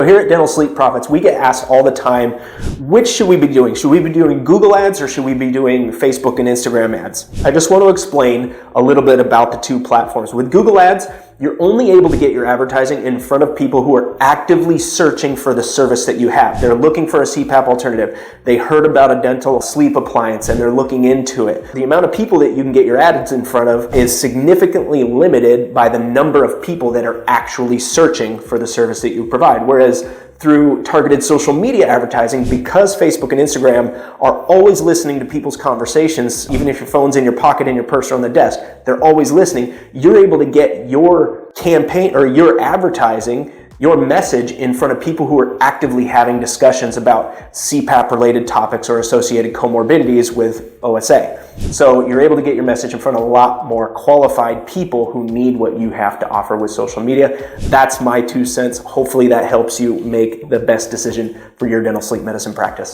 So here at Dental Sleep Profits, we get asked all the time, which should we be doing? Should we be doing Google ads or should we be doing Facebook and Instagram ads? I just want to explain a little bit about the two platforms. With Google ads, you're only able to get your advertising in front of people who are actively searching for the service that you have. They're looking for a CPAP alternative. They heard about a dental sleep appliance and they're looking into it. The amount of people that you can get your ads in front of is significantly limited by the number of people that are actually searching for the service that you provide. Whereas through targeted social media advertising, because Facebook and Instagram are always listening to people's conversations, even if your phone's in your pocket, in your purse, or on the desk, they're always listening. You're able to get your campaign or your advertising, your message in front of people who are actively having discussions about CPAP-related topics or associated comorbidities with OSA. So you're able to get your message in front of a lot more qualified people who need what you have to offer with social media. That's my 2 cents. Hopefully that helps you make the best decision for your dental sleep medicine practice.